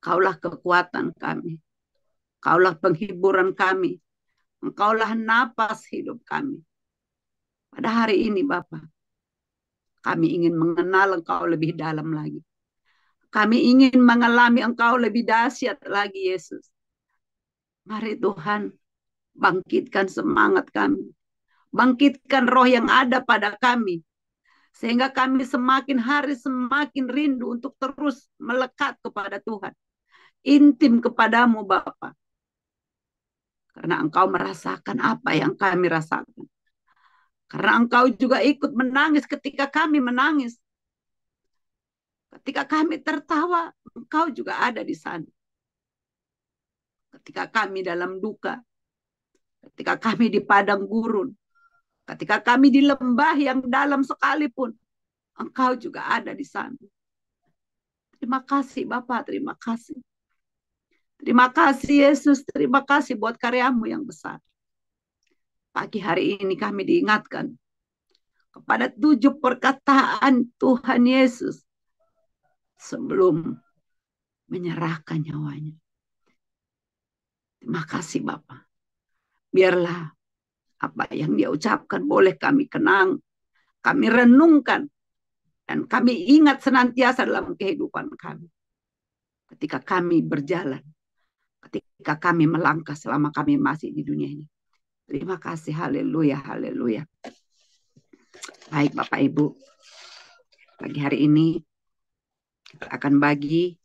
Kaulah kekuatan kami. Kaulah penghiburan kami. Engkaulah napas hidup kami. Pada hari ini Bapa, kami ingin mengenal Engkau lebih dalam lagi. Kami ingin mengalami Engkau lebih dahsyat lagi, Yesus. Mari Tuhan, bangkitkan semangat kami. Bangkitkan roh yang ada pada kami. Sehingga kami semakin hari semakin rindu untuk terus melekat kepada Tuhan. Intim kepadamu Bapa. Karena Engkau merasakan apa yang kami rasakan. Karena Engkau juga ikut menangis ketika kami menangis. Ketika kami tertawa, Engkau juga ada di sana. Ketika kami dalam duka, ketika kami di padang gurun, ketika kami di lembah yang dalam sekalipun, Engkau juga ada di sana. Terima kasih Bapak, terima kasih. Terima kasih Yesus, terima kasih buat karyamu yang besar. Pagi hari ini kami diingatkan kepada 7 perkataan Tuhan Yesus sebelum menyerahkan nyawanya. Terima kasih Bapak. Biarlah apa yang dia ucapkan boleh kami kenang, kami renungkan, dan kami ingat senantiasa dalam kehidupan kami. Ketika kami berjalan, ketika kami melangkah selama kami masih di dunia ini. Terima kasih, haleluya, haleluya. Baik Bapak Ibu, pagi hari ini kita akan bagi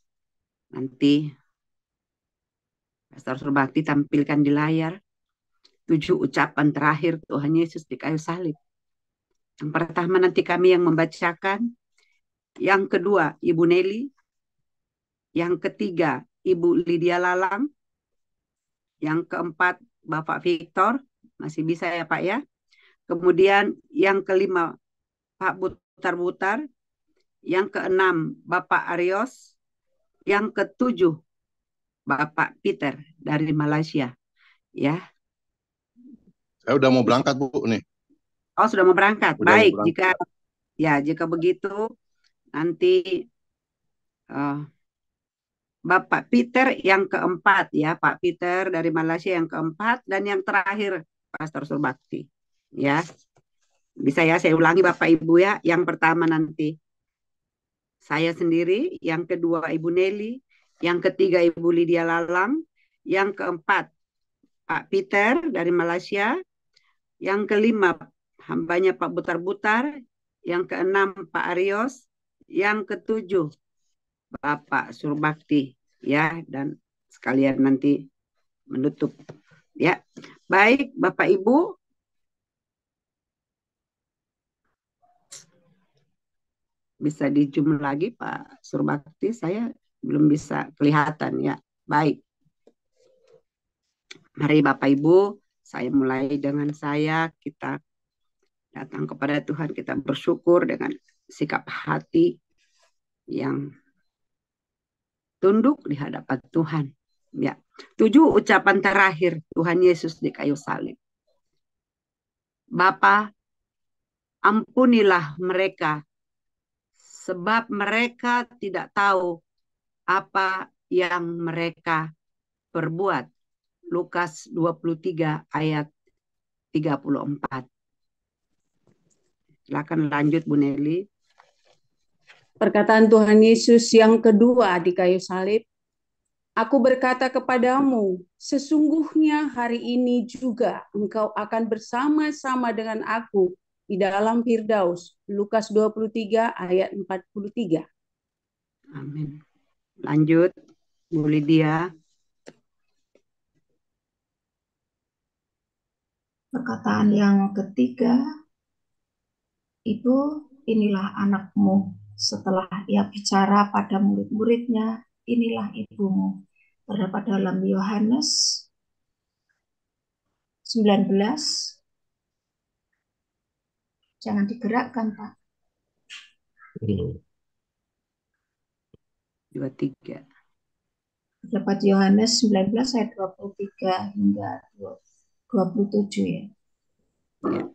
nanti Pastor Surbakti tampilkan di layar 7 ucapan terakhir Tuhan Yesus di kayu salib. Yang pertama nanti kami yang membacakan, yang kedua Ibu Nelly, yang ketiga Ibu Lydia Lalang, yang keempat Bapak Victor, masih bisa ya Pak ya. Kemudian yang kelima Pak Butar-Butar, yang keenam Bapak Arios, yang ketujuh Bapak Peter dari Malaysia. Ya. Saya udah mau berangkat Bu nih. Oh sudah mau berangkat. Udah Baik, mau berangkat. jika begitu nanti Bapak Peter yang keempat ya, Pak Peter dari Malaysia yang keempat, dan yang terakhir Pastor Surbakti. Ya, bisa ya saya ulangi Bapak Ibu ya. Yang pertama nanti saya sendiri, yang kedua Ibu Nelly, yang ketiga Ibu Lydia Lalang, yang keempat Pak Peter dari Malaysia, yang kelima hambanya Pak Butar-Butar, yang keenam Pak Arios, yang ketujuh Bapak Surbakti ya, dan sekalian nanti menutup ya. Baik Bapak Ibu, bisa di zoom lagi Pak Surbakti, saya belum bisa kelihatan ya. Baik, mari Bapak Ibu, saya mulai dengan kita datang kepada Tuhan, kita bersyukur dengan sikap hati yang tunduk di hadapan Tuhan. Ya, 7 ucapan terakhir Tuhan Yesus di kayu salib. Bapa, ampunilah mereka, sebab mereka tidak tahu apa yang mereka perbuat. Lukas 23 ayat 34. Silakan lanjut Bu Nelly. Perkataan Tuhan Yesus yang kedua di kayu salib, Aku berkata kepadamu, sesungguhnya hari ini juga engkau akan bersama-sama dengan aku di dalam Firdaus. Lukas 23 ayat 43. Amin. Lanjut, Bu Lydia. Perkataan yang ketiga, Ibu, inilah anakmu. Setelah ia bicara pada murid-muridnya, inilah ibumu. Terdapat dalam Yohanes 19. Jangan digerakkan, Pak. 23. Terdapat Yohanes 19 ayat 23 hingga 27 ya. Ya.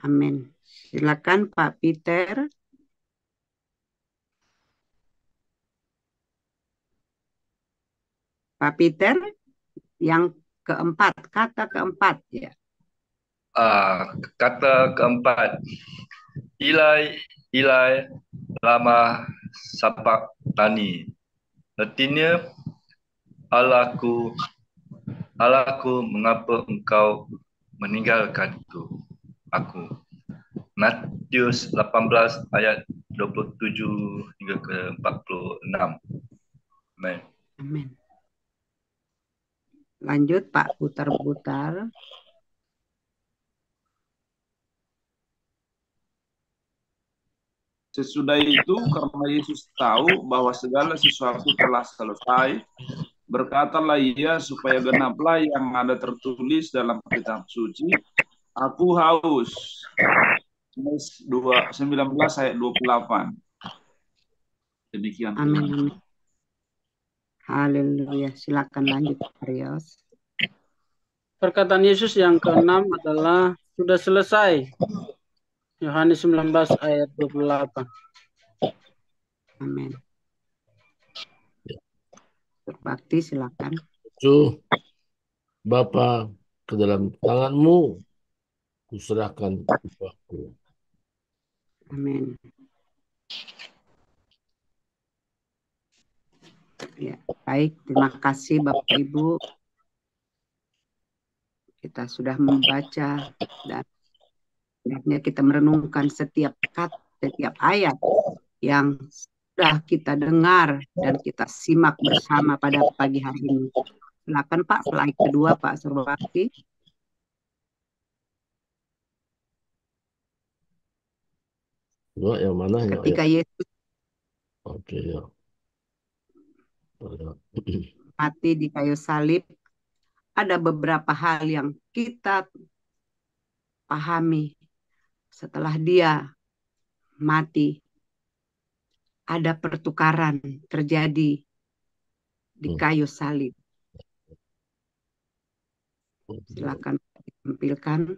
Amin. Silakan Pak Peter. 。Pak Peter, yang keempat, kata keempat ya. Kata keempat, Ilai, Ilai, lama sabachthani. Artinya, Allahku, Allahku, mengapa engkau meninggalkanku? Aku. Matius 18 ayat 27 hingga ke 46. Amin. Amin. Lanjut Pak, putar-putar. Sesudah itu, karena Yesus tahu bahwa segala sesuatu telah selesai, berkatalah ia supaya genaplah yang ada tertulis dalam kitab suci, aku haus. 19 ayat 28. Demikian. Amin, amin. Haleluya. Silakan lanjut, Rios. Perkataan Yesus yang keenam adalah sudah selesai. Yohanes 19 ayat 28. Amin. Berbakti, silakan. Bapa, ke dalam tangan-Mu kuserahkan jiwaku. Amin. Ya, baik. Terima kasih Bapak Ibu. Kita sudah membaca dan akhirnya kita merenungkan setiap kata, setiap ayat yang sudah kita dengar dan kita simak bersama pada pagi hari ini. Silakan Pak, slide kedua Pak Surbakti. Yang mana? Ketika Yesus Oke, ya. mati di kayu salib, ada beberapa hal yang kita pahami. Setelah dia mati, ada pertukaran terjadi di kayu salib. Silakan tampilkan.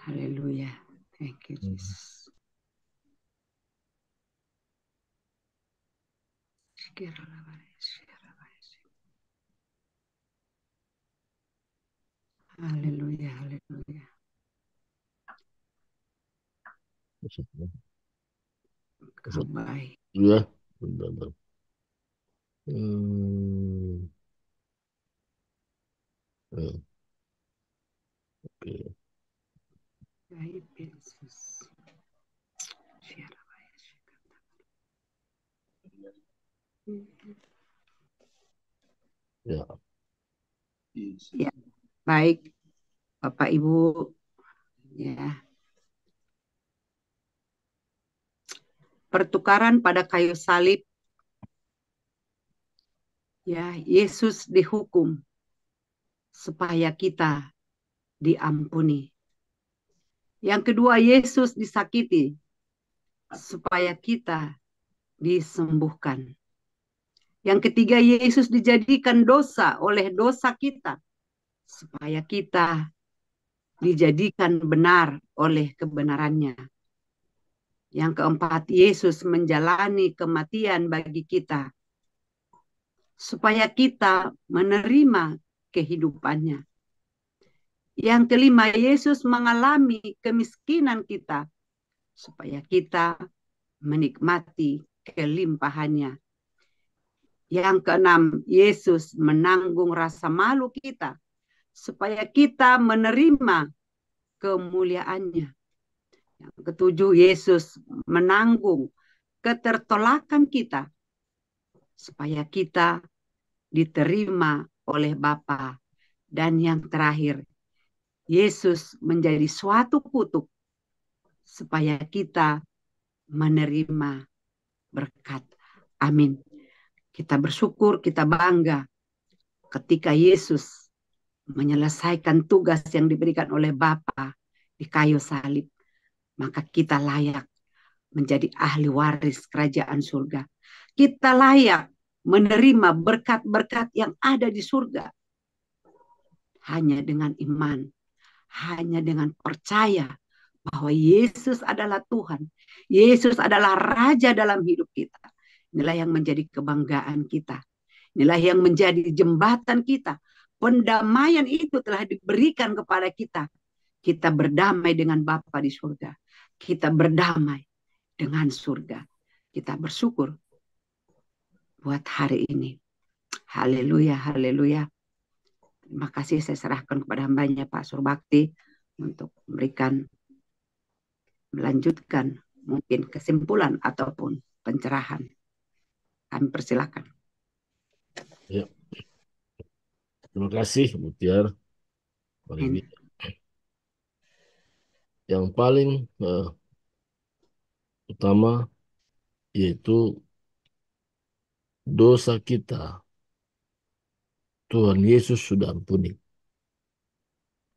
Haleluya. Thank you, Jesus. Haleluya, haleluya. Kau baik. Ya, benar. Oke. Baik, Yesus. Ya. Ya, baik Bapak Ibu, ya. Pertukaran pada kayu salib, ya, Yesus dihukum supaya kita diampuni. Yang kedua, Yesus disakiti supaya kita disembuhkan. Yang ketiga, Yesus dijadikan dosa oleh dosa kita supaya kita dijadikan benar oleh kebenarannya. Yang keempat, Yesus menjalani kematian bagi kita supaya kita menerima kehidupannya. Yang kelima, Yesus mengalami kemiskinan kita supaya kita menikmati kelimpahannya. Yang keenam, Yesus menanggung rasa malu kita supaya kita menerima kemuliaannya. Yang ketujuh, Yesus menanggung ketertolakan kita supaya kita diterima oleh Bapa. Dan yang terakhir, Yesus menjadi suatu kutuk supaya kita menerima berkat. Amin. Kita bersyukur, kita bangga ketika Yesus menyelesaikan tugas yang diberikan oleh Bapa di kayu salib. Maka kita layak menjadi ahli waris kerajaan surga. Kita layak menerima berkat-berkat yang ada di surga. Hanya dengan iman, hanya dengan percaya bahwa Yesus adalah Tuhan. Yesus adalah Raja dalam hidup kita. Inilah yang menjadi kebanggaan kita. Inilah yang menjadi jembatan kita. Pendamaian itu telah diberikan kepada kita. Kita berdamai dengan Bapa di surga. Kita berdamai dengan surga. Kita bersyukur buat hari ini. Haleluya, haleluya. Terima kasih, saya serahkan kepada hambanya Pak Surbakti untuk melanjutkan mungkin kesimpulan ataupun pencerahan. Kami persilakan. Ya. Terima kasih, Mutiar. Yang paling utama yaitu dosa kita Tuhan Yesus sudah ampuni.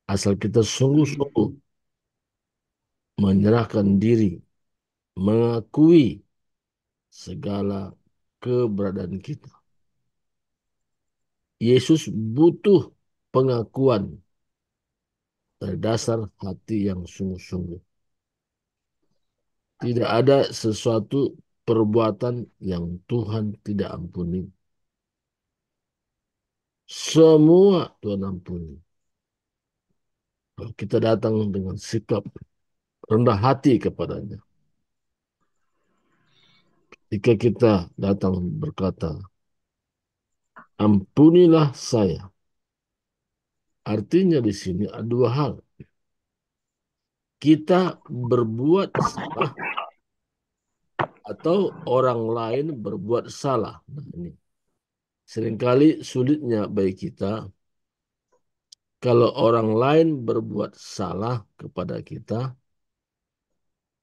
Asal kita sungguh-sungguh menyerahkan diri, mengakui segala keberadaan kita. Yesus butuh pengakuan dari dasar hati yang sungguh-sungguh. Tidak ada sesuatu perbuatan yang Tuhan tidak ampuni. Semua Tuhan ampuni. Kalau kita datang dengan sikap rendah hati kepadanya. Jika kita datang berkata, ampunilah saya. Artinya di sini ada dua hal. Kita berbuat salah atau orang lain berbuat salah. Nah, ini seringkali sulitnya bagi kita kalau orang lain berbuat salah kepada kita,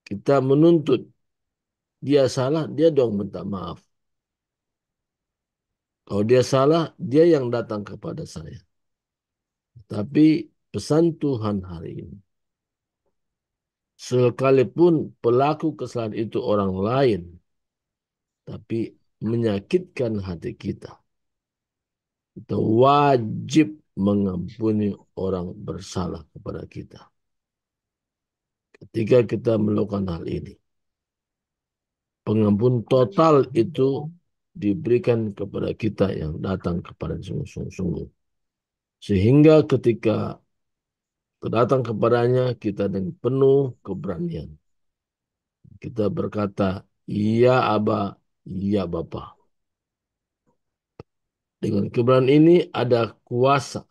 kita menuntut dia salah, dia dong minta maaf. Kalau dia salah, dia yang datang kepada saya. Tapi pesan Tuhan hari ini, sekalipun pelaku kesalahan itu orang lain, tapi menyakitkan hati kita, kita wajib mengampuni orang bersalah kepada kita. Ketika kita melakukan hal ini, pengampun total itu diberikan kepada kita yang datang kepada sungguh-sungguh. Sehingga ketika datang kepadanya, kita dengan penuh keberanian. Kita berkata, ya Aba, ya Bapa. Dengan keberanian ini ada kuasa.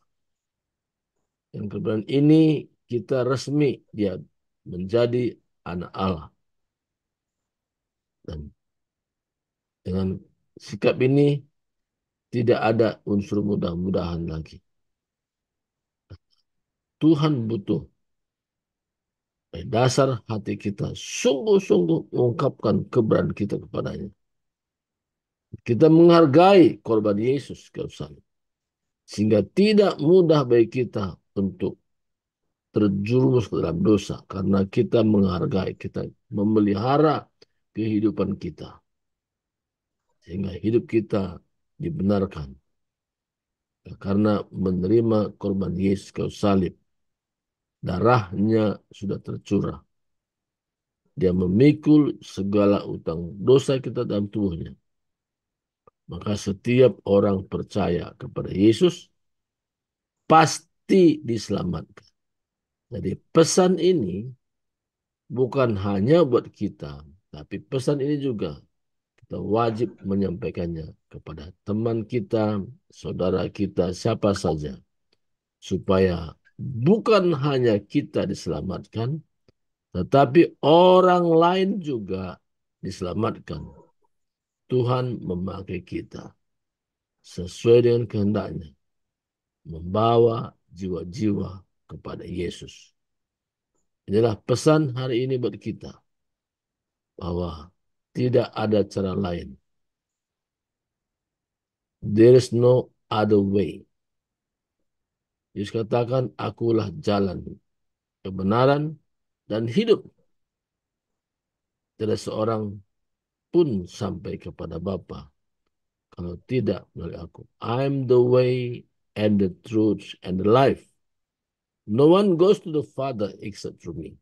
Dengan keberanian ini kita resmi dia menjadi anak Allah. Dan dengan sikap ini tidak ada unsur mudah-mudahan lagi. Tuhan butuh dasar hati kita sungguh-sungguh mengungkapkan keberanian kita kepadanya. Kita menghargai korban Yesus kayu salib. Sehingga tidak mudah bagi kita untuk terjerumus ke dalam dosa. Karena kita menghargai, kita memelihara kehidupan kita. Sehingga hidup kita dibenarkan. Karena menerima korban Yesus kayu salib. Darahnya sudah tercurah. Dia memikul segala utang dosa kita dalam tubuhnya. Maka setiap orang percaya kepada Yesus pasti diselamatkan. Jadi pesan ini bukan hanya buat kita, tapi pesan ini juga kita wajib menyampaikannya kepada teman kita, saudara kita, siapa saja. Supaya bukan hanya kita diselamatkan, tetapi orang lain juga diselamatkan. Tuhan memakai kita sesuai dengan kehendaknya, membawa jiwa-jiwa kepada Yesus. Inilah pesan hari ini buat kita, bahwa tidak ada cara lain. There is no other way. Yesus katakan, akulah jalan, kebenaran, dan hidup. Tidak seorang pun sampai kepada Bapa kalau tidak melalui aku. I'm the way and the truth and the life. No one goes to the Father except through me.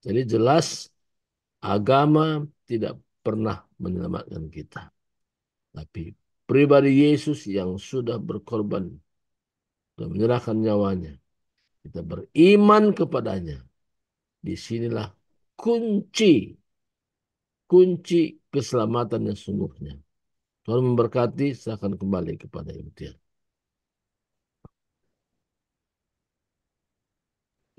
Jadi jelas agama tidak pernah menyelamatkan kita. Tapi pribadi Yesus yang sudah berkorban dan menyerahkan nyawanya. Kita beriman kepadanya. Disinilah kunci keselamatan yang sungguhnya. Tuhan memberkati, silakan kembali kepada Ibu Tia.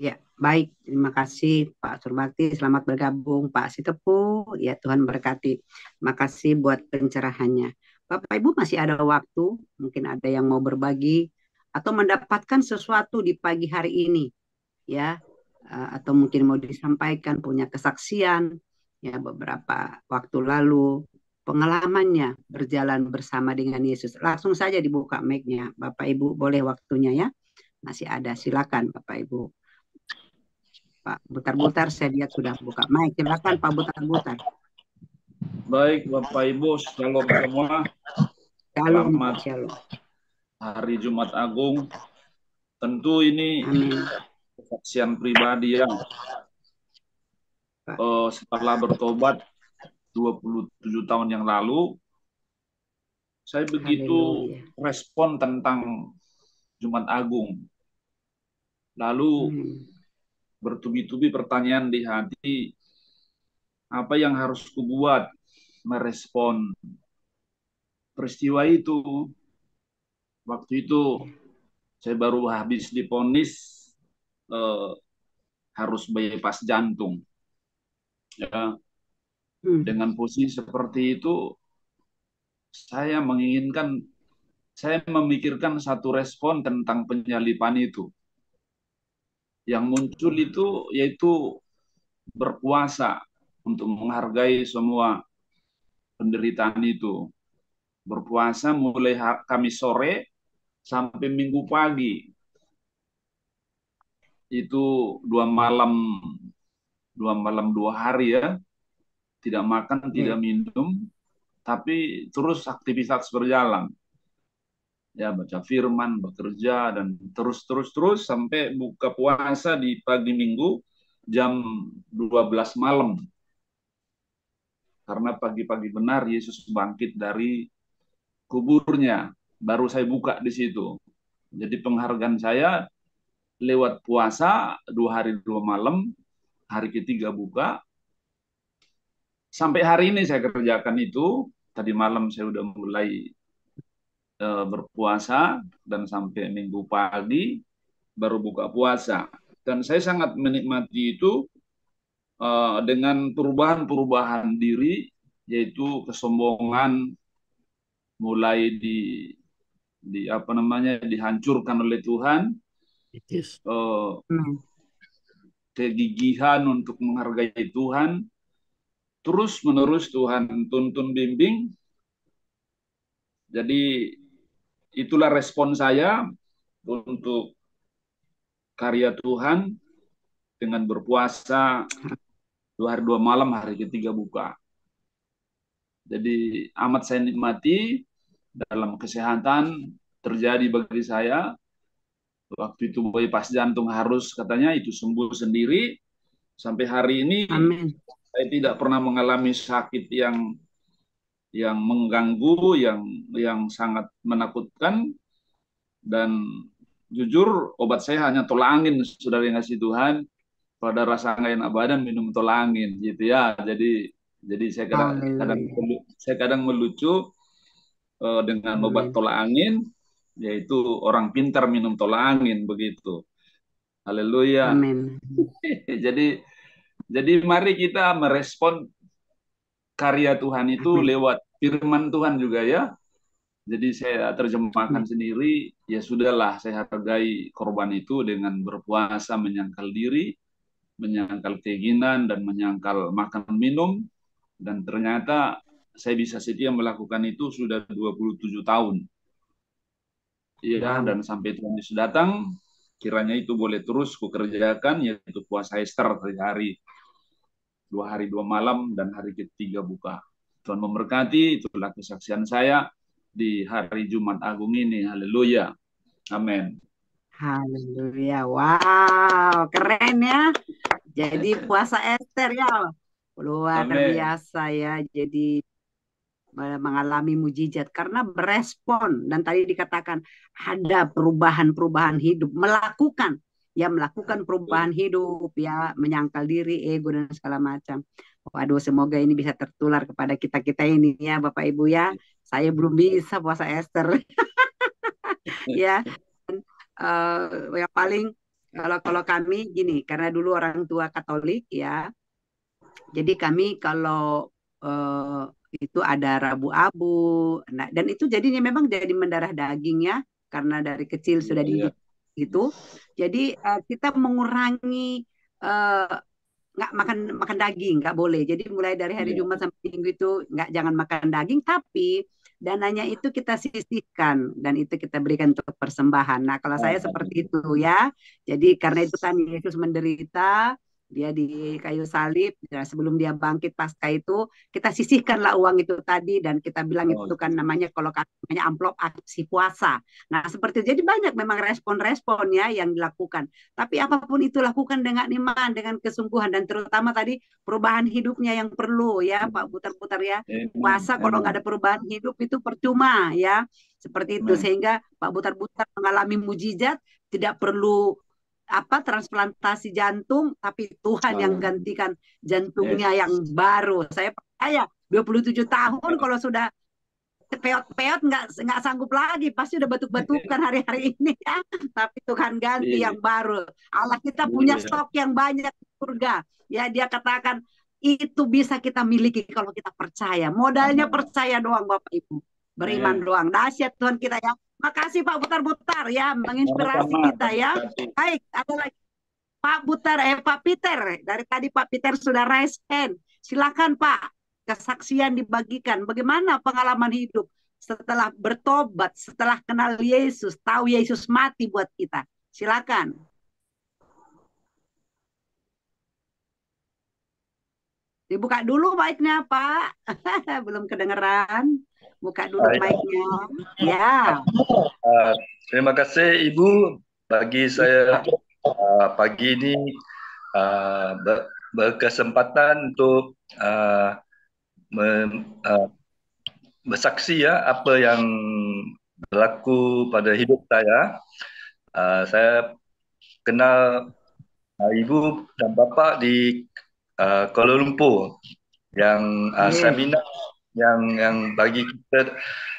Ya, baik. Terima kasih Pak Surbakti. Selamat bergabung Pak Sitepu. Ya, Tuhan berkati. Terima kasih buat pencerahannya. Bapak Ibu masih ada waktu, mungkin ada yang mau berbagi atau mendapatkan sesuatu di pagi hari ini, ya, atau mungkin mau disampaikan punya kesaksian, ya, beberapa waktu lalu pengalamannya berjalan bersama dengan Yesus. Langsung saja dibuka mic-nya, Bapak Ibu, boleh waktunya ya? Masih ada, silakan Bapak Ibu. Pak Butar-Butar, saya lihat sudah buka mic. Silakan Pak Butar-Butar. Baik, Bapak Ibu, shalom semua. Shalom, Selamat shalom. hari Jumat Agung. Tentu ini Amin. kesaksian pribadi yang setelah bertobat 27 tahun yang lalu, saya begitu respon tentang Jumat Agung. Lalu bertubi-tubi pertanyaan di hati, apa yang harus kubuat merespon peristiwa itu. Waktu itu saya baru habis divonis harus bypass jantung. Ya, dengan posisi seperti itu, saya memikirkan satu respon tentang penyaliban itu. Yang muncul itu yaitu berpuasa untuk menghargai semua penderitaan itu. Berpuasa mulai Kamis sore sampai Minggu pagi. Itu 2 malam 2 hari ya. Tidak makan, tidak minum, tapi terus aktivitas berjalan. Ya, baca firman, bekerja, dan terus sampai buka puasa di pagi Minggu jam 12 malam. Karena pagi-pagi benar Yesus bangkit dari kuburnya. Baru saya buka di situ. Jadi penghargaan saya lewat puasa 2 hari 2 malam, hari ketiga buka. Sampai hari ini saya kerjakan itu. Tadi malam saya udah mulai berpuasa dan sampai Minggu pagi baru buka puasa. Dan saya sangat menikmati itu dengan perubahan diri, yaitu kesombongan mulai dihancurkan oleh Tuhan, kegigihan untuk menghargai Tuhan, terus menerus Tuhan tuntun bimbing. Jadi itulah respon saya untuk karya Tuhan dengan berpuasa 2 hari 2 malam, hari ketiga buka. Jadi amat saya nikmati dalam kesehatan terjadi bagi saya. Waktu itu bypass jantung harus katanya itu sembuh sendiri. Sampai hari ini saya tidak pernah mengalami sakit yang mengganggu, yang sangat menakutkan. Dan jujur obat saya hanya tolak angin, saudara yang ngasih Tuhan. Pada rasa nggak enak badan minum tolak angin gitu ya. Jadi saya kadang melucu dengan obat tolak angin, yaitu orang pintar minum tolak angin begitu. Haleluya. Jadi mari kita merespon karya Tuhan itu lewat firman Tuhan juga ya. Jadi saya terjemahkan sendiri, ya sudahlah saya hargai korban itu dengan berpuasa, menyangkal diri, menyangkal keinginan, dan menyangkal makan minum. Dan ternyata saya bisa setia melakukan itu sudah 27 tahun. Ya, dan sampai Tuhan Yesus datang, kiranya itu boleh terus kukerjakan, yaitu puasa Ester hari 2 hari 2 malam, dan hari ketiga buka. Tuhan memberkati, itulah kesaksian saya di hari Jumat Agung ini. Haleluya. Amin. Haleluya. Wow, keren ya. Jadi puasa Ester ya. Luar Amin. biasa ya. Jadi mengalami mujizat karena berespon dan tadi dikatakan ada perubahan-perubahan hidup, melakukan perubahan hidup ya, menyangkal diri, ego dan segala macam. Waduh, semoga ini bisa tertular kepada kita-kita ini ya Bapak Ibu ya. Saya belum bisa puasa Ester ya. Yang paling kalau kami gini, karena dulu orang tua Katolik ya, jadi kami kalau eh, itu ada Rabu Abu, nah, dan itu jadinya memang jadi mendarah daging ya, karena dari kecil sudah Iya. dididik itu. Jadi kita mengurangi eh, nggak makan makan daging, nggak boleh. Jadi mulai dari hari Iya. Jumat sampai Minggu itu nggak, jangan makan daging, tapi dananya itu kita sisihkan dan itu kita berikan untuk persembahan. Nah, kalau saya seperti itu ya. Jadi karena itu kan Yesus menderita, dia di kayu salib, dan sebelum dia bangkit pasca itu, kita sisihkanlah uang itu tadi dan kita bilang Oh, itu kan namanya kalau namanya amplop aksi puasa. Nah, seperti itu. Jadi banyak memang respon-respon ya yang dilakukan. Tapi apapun itu lakukan dengan iman, dengan kesungguhan dan terutama tadi perubahan hidupnya yang perlu ya Pak Putar-Putar ya. amen. Puasa kalau nggak ada perubahan hidup itu percuma ya. Seperti itu Amen. sehingga Pak Putar-Putar mengalami mujizat, tidak perlu transplantasi jantung, tapi Tuhan yang gantikan jantungnya yang baru. Saya percaya 27 tahun kalau sudah peot-peot nggak sanggup lagi, pasti udah batuk-batukan hari-hari ini ya. Tapi Tuhan ganti Iya. yang baru. Allah kita punya Iya. stok yang banyak di surga. Ya, dia katakan itu bisa kita miliki kalau kita percaya. Modalnya Amen. percaya doang Bapak Ibu. Beriman Amen. doang. Dahsyat Tuhan kita ya. Makasih Pak Butar-Butar ya, menginspirasi Sama-sama. kita ya. Baik, ada lagi Pak Peter. Dari tadi Pak Peter sudah raise hand. Silakan Pak, kesaksian dibagikan. Bagaimana pengalaman hidup setelah bertobat, setelah kenal Yesus, tahu Yesus mati buat kita. Silakan. Dibuka dulu mic-nya Pak. Belum kedengeran. Buka dulu mic-nya. Ya. Terima kasih Ibu bagi saya pagi ini berkesempatan untuk bersaksi ya apa yang berlaku pada hidup saya. Saya kenal Ibu dan Bapa di Kuala Lumpur yang seminar yang bagi kita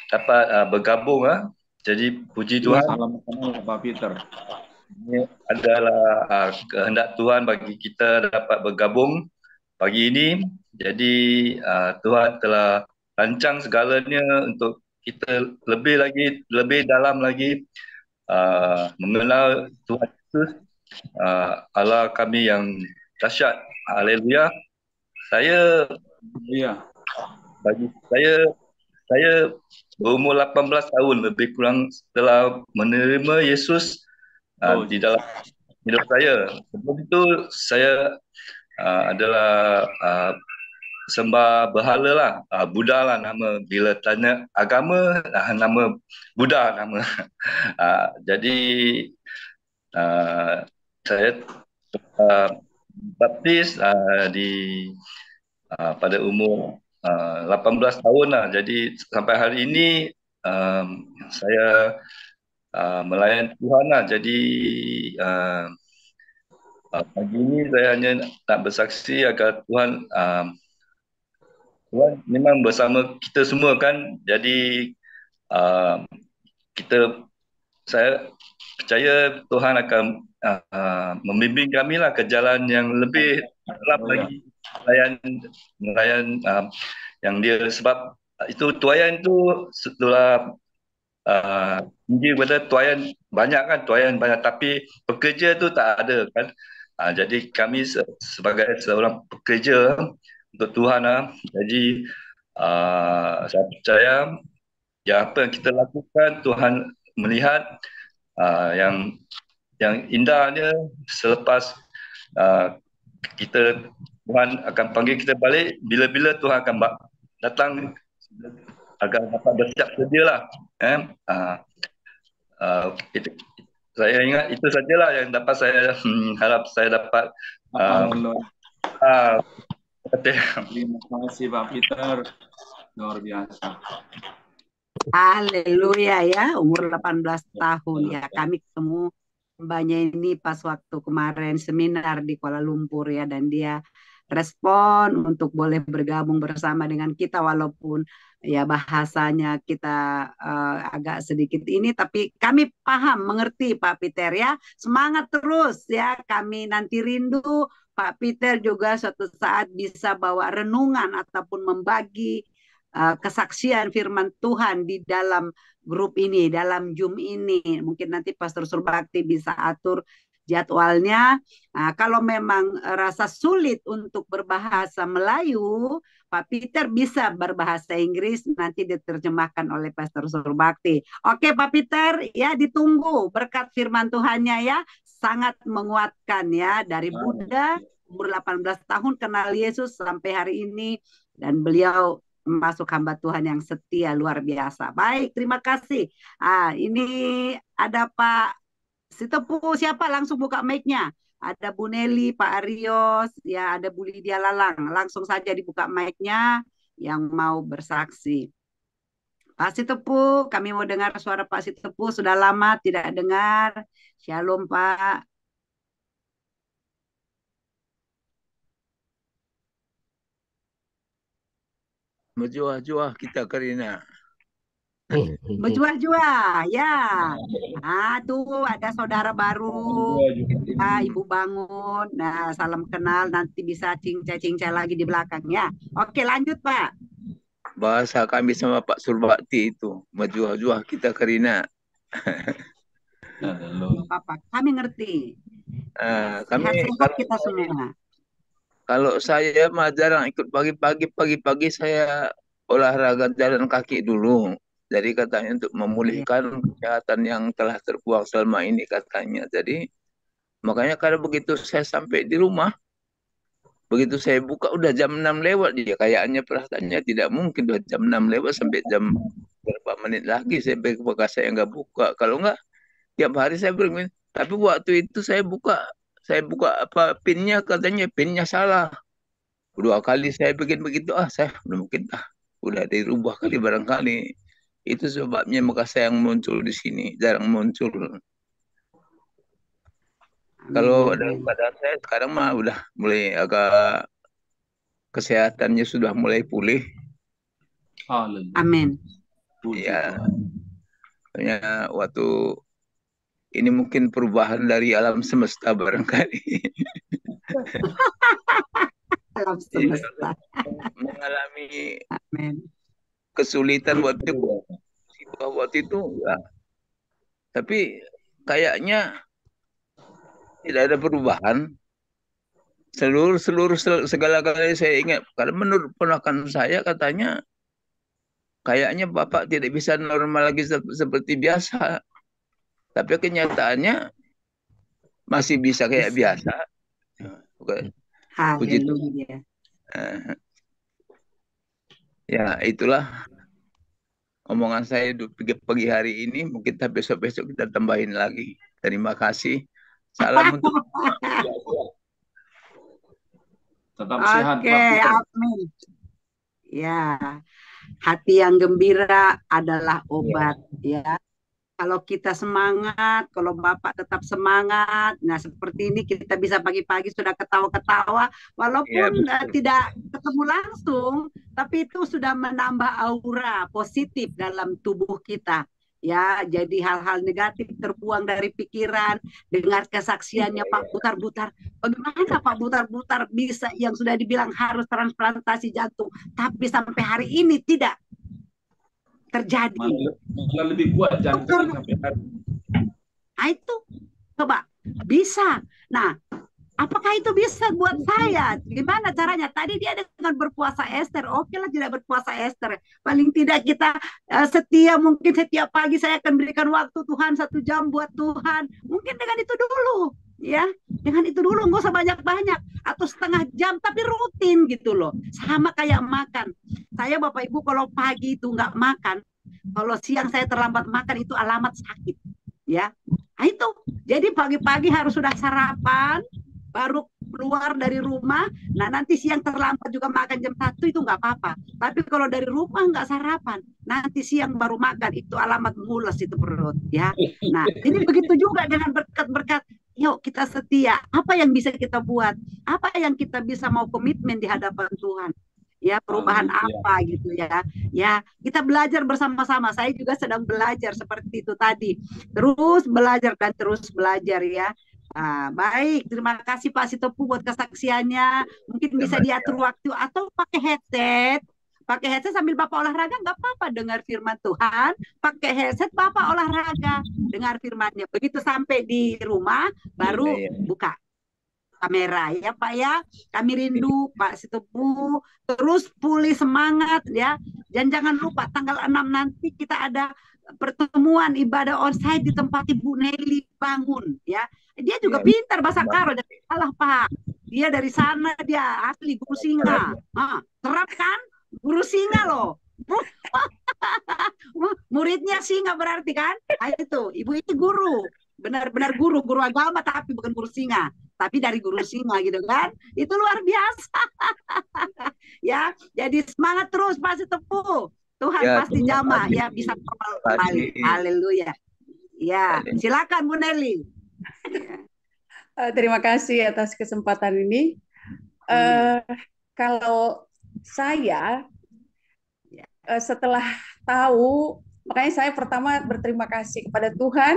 dapat bergabung. Jadi puji Tuhan. Selamat Pak Peter. Ini adalah kehendak Tuhan bagi kita dapat bergabung pagi ini. Jadi Tuhan telah rancang segalanya untuk kita lebih dalam lagi mengenal Tuhan Yesus, Allah kami yang dahsyat. Haleluya. Bagi saya berumur 18 tahun lebih kurang setelah menerima Yesus di dalam hidup saya. Sebelum itu saya adalah sembah berhala lah, Buddha lah nama. Bila tanya agama, nama Buddha nama. Jadi saya baptis pada umur 18 tahun lah. Jadi sampai hari ini saya melayan Tuhan lah. Jadi pagi ini saya hanya nak bersaksi agar Tuhan Tuhan memang bersama kita semua kan. Jadi saya percaya Tuhan akan membimbing kami lah ke jalan yang lebih dalam lagi melayan yang dia, sebab itu tuayan itu setelah tinggi pada tuayan banyak tapi pekerja tu tak ada kan. Jadi kami sebagai seorang pekerja untuk Tuhan jadi saya percaya ya apa yang kita lakukan Tuhan melihat yang indahnya selepas kita, Tuhan akan panggil kita balik bila-bila Tuhan akan datang agar dapat bersiap sedia lah. Saya ingat itu sajalah yang dapat saya harap saya dapat. Alhamdulillah. Terima kasih Pak Peter, luar biasa. Haleluya ya, umur 18 tahun ya. Kami ketemu mbaknya ini pas waktu kemarin seminar di Kuala Lumpur ya, dan dia respon untuk boleh bergabung bersama dengan kita walaupun ya bahasanya kita agak sedikit ini, tapi kami paham, mengerti Pak Peter ya. Semangat terus ya, kami nanti rindu Pak Peter juga suatu saat bisa bawa renungan ataupun membagi kesaksian firman Tuhan di dalam grup ini, dalam Zoom ini. Mungkin nanti Pastor Surbakti bisa atur jadwalnya. Nah, kalau memang rasa sulit untuk berbahasa Melayu, Pak Peter bisa berbahasa Inggris, nanti diterjemahkan oleh Pastor Surbakti. Oke Pak Peter, ya ditunggu berkat firman Tuhannya ya, sangat menguatkan ya, dari Buddha umur 18 tahun kenal Yesus sampai hari ini, dan beliau masuk hamba Tuhan yang setia luar biasa. Baik, terima kasih. Ini ada Pak Sitepu, siapa langsung buka mic-nya? Ada Bu Nelly, Pak Arios, ya ada Bu Lydia Lalang. Langsung saja dibuka mic-nya yang mau bersaksi. Pak Sitepu, kami mau dengar suara Pak Sitepu, sudah lama tidak dengar. Shalom Pak. Berjuah-juah kita Karina. Berjuah-juah ya. Tuh ada saudara baru ya, Ibu Bangun. Nah, salam kenal, nanti bisa cincai-cincai lagi di belakang ya. Oke, lanjut Pak. Bahasa kami sama Pak Surbakti itu berjuah-juah kita Karina. Apa? Kami ngerti. Kami sehat kita semua. Kalau saya mah jarang ikut pagi-pagi saya olahraga jalan kaki dulu. Jadi katanya untuk memulihkan kesehatan yang telah terbuang selama ini katanya. Jadi makanya kalau begitu saya sampai di rumah, begitu saya buka udah jam 6 lewat dia. Kayaknya perasaannya tidak mungkin udah jam 6 lewat sampai jam berapa menit lagi saya bekas saya nggak buka. Kalau nggak tiap hari saya bermain. Tapi waktu itu saya buka apa pinnya, katanya pinnya salah. 2 kali saya bikin begitu, saya belum mungkin udah dirubah kali barangkali. Itu sebabnya maka saya yang muncul di sini, jarang muncul. Kalau daripada saya sekarang mah udah mulai agak kesehatannya sudah mulai pulih. Amin. Ya, hanya waktu ini mungkin perubahan dari alam semesta barangkali. Alam semesta. Mengalami Amin. kesulitan waktu itu ya. Tapi kayaknya tidak ada perubahan. Segala-galanya saya ingat. Karena menurut ponakan saya katanya kayaknya Bapak tidak bisa normal lagi seperti biasa. Tapi kenyataannya masih bisa kayak biasa. Haleluya. Ya, itulah omongan saya pagi hari ini. Mungkin besok-besok kita tambahin lagi. Terima kasih. Salam untuk tetap sehat. Oke, amin. Ya, hati yang gembira adalah obat ya. Kalau kita semangat, kalau Bapak tetap semangat, nah seperti ini kita bisa pagi-pagi sudah ketawa-ketawa, walaupun tidak ketemu langsung, tapi itu sudah menambah aura positif dalam tubuh kita. Ya, jadi hal-hal negatif terbuang dari pikiran, dengar kesaksiannya Pak Butar-Butar. Bagaimana Pak Butar-Butar bisa yang sudah dibilang harus transplantasi jantung, tapi sampai hari ini tidak terjadi. Malah lebih kuat jantung sampai hari. Nah itu coba bisa. Nah, apakah itu bisa buat saya? Gimana caranya? Tadi dia dengan berpuasa Ester. Oke lah tidak berpuasa Ester. Paling tidak kita setia, mungkin setiap pagi saya akan berikan waktu Tuhan 1 jam buat Tuhan. Mungkin dengan itu dulu. Ya, dengan itu dulu, nggak usah banyak-banyak atau setengah jam, tapi rutin gitu loh. Sama kayak makan. Saya Bapak Ibu kalau pagi itu nggak makan, kalau siang saya terlambat makan itu alamat sakit. Ya, Nah, itu. Jadi pagi-pagi harus sudah sarapan, baru keluar dari rumah. Nah, nanti siang terlambat juga makan jam 1 itu nggak apa-apa. Tapi kalau dari rumah nggak sarapan, nanti siang baru makan, itu alamat mules itu perut ya. Nah, ini begitu juga dengan berkat-berkat. Yuk kita setia. Apa yang bisa kita buat? Apa yang kita bisa mau komitmen di hadapan Tuhan? Ya, perubahan apa gitu ya. Ya, kita belajar bersama-sama. Saya juga sedang belajar seperti itu tadi. Terus belajar dan terus belajar ya. Nah, baik, terima kasih Pak Sitopu buat kesaksiannya. Mungkin bisa diatur waktu atau pakai headset. Pakai headset sambil Bapak olahraga nggak apa-apa, dengar firman Tuhan. Pakai headset Bapak olahraga, dengar firmannya. Begitu sampai di rumah baru buka kamera ya Pak ya. Kami rindu Pak Sitopu, terus pulih semangat ya. Dan jangan lupa tanggal 6 nanti kita ada pertemuan ibadah onsite di tempat Ibu Nelly bangun ya. Dia juga pintar bahasa Karo, jadi salah Pak. Dia dari sana, dia asli guru singa. Terap kan? Guru singa loh. Muridnya singa berarti kan? Itu, Ibu itu guru. Benar-benar guru agama tapi bukan guru singa. Tapi dari guru singa gitu kan. Itu luar biasa. Ya, jadi semangat terus Pak Sitopu. Tuhan ya, pasti jamah ya, bisa kembali. Haleluya. Ya, silakan Bu Nelly. Terima kasih atas kesempatan ini. Kalau saya setelah tahu, makanya saya pertama berterima kasih kepada Tuhan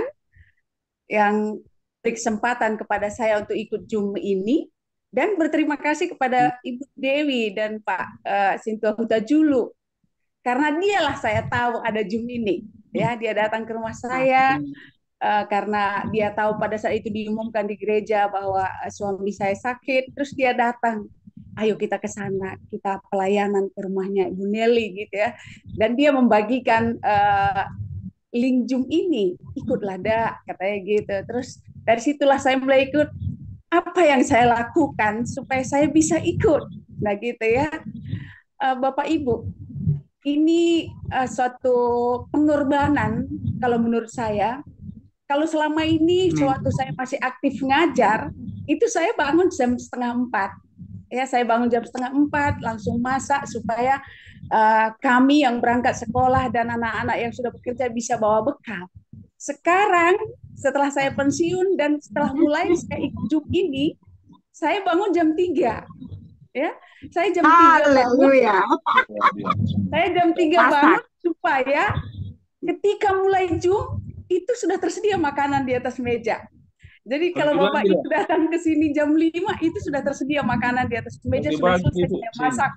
yang beri kesempatan kepada saya untuk ikut Zoom ini, dan berterima kasih kepada Ibu Dewi dan Pak Sintua Hutajulu, karena dialah saya tahu ada Zoom ini. Ya, dia datang ke rumah saya karena dia tahu pada saat itu diumumkan di gereja bahwa suami saya sakit, terus dia datang. Ayo kita ke sana, kita pelayanan ke rumahnya Ibu Nelly gitu ya. Dan dia membagikan link Zoom ini, ikutlah dak, katanya gitu. Terus dari situlah saya mulai ikut. Apa yang saya lakukan supaya saya bisa ikut? Nah gitu ya, Bapak Ibu, ini suatu pengorbanan kalau menurut saya. Kalau selama ini sewaktu saya masih aktif ngajar, itu saya bangun jam 3:30. Ya, saya bangun jam 3:30, langsung masak supaya kami yang berangkat sekolah dan anak-anak yang sudah bekerja bisa bawa bekal. Sekarang setelah saya pensiun dan setelah mulai saya ikut Zoom ini, saya bangun jam 3. Ya, saya jam 3 bangun. Saya jam 3 bangun supaya ketika mulai Zoom itu sudah tersedia makanan di atas meja. Jadi kalau Bapak Ibu datang ke sini jam 5, itu sudah tersedia makanan di atas meja, sudah selesai saya masak.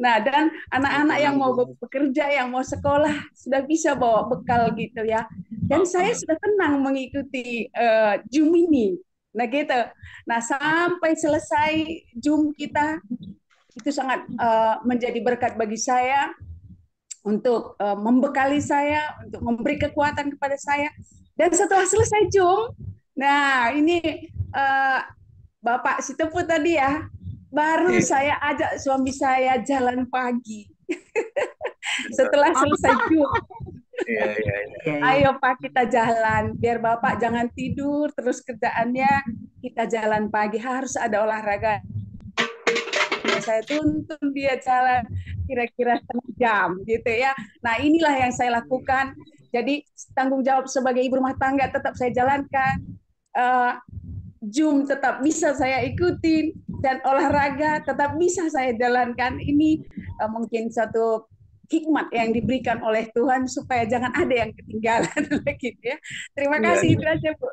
Nah, dan anak-anak yang mau bekerja, yang mau sekolah, sudah bisa bawa bekal gitu ya. Dan saya sudah tenang mengikuti Zoom ini. Nah gitu. Nah, sampai selesai Zoom kita, itu sangat menjadi berkat bagi saya, untuk membekali saya, untuk memberi kekuatan kepada saya. Dan setelah selesai Zoom, nah ini Bapak Sitopu tadi ya, baru saya ajak suami saya jalan pagi. Setelah selesai Zoom. Ayo Pak, kita jalan, biar Bapak jangan tidur terus kerjaannya, kita jalan pagi, harus ada olahraga. Saya tuntun dia jalan kira-kira setengah jam gitu ya. Nah inilah yang saya lakukan. Jadi tanggung jawab sebagai ibu rumah tangga tetap saya jalankan, Zoom tetap bisa saya ikutin, dan olahraga tetap bisa saya jalankan. Ini mungkin satu hikmat yang diberikan oleh Tuhan supaya jangan ada yang ketinggalan gitu ya. Terima kasih, itu aja Bu.